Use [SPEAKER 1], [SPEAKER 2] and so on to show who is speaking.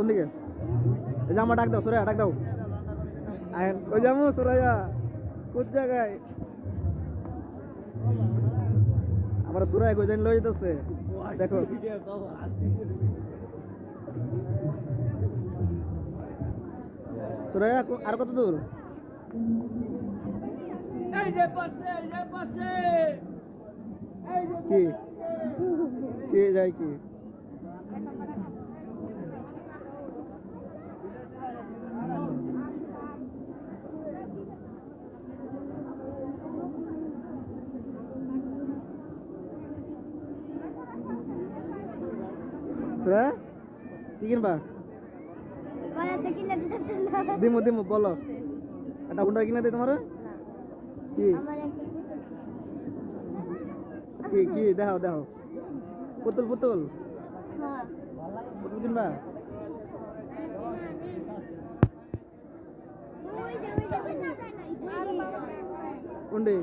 [SPEAKER 1] কোন দিকে এই যে আমার ডাক দাও সুরাইয়া ডাক দাও আইন ওই যামু সুরাইয়া কোন জায়গায় আমরা সুরাইয়া কই জানি লই যেতেছে দেখো সুরাইয়া আর কত দূর কি কে যায় কি সুরাইয়া কি কিনবা দিমু দিমু বলো একটা হুন্ডা কিনে দিই তোমার কি কি কি দেখাও দেখাও পুতুল পুতুল পুতুল কিনবা কোনটি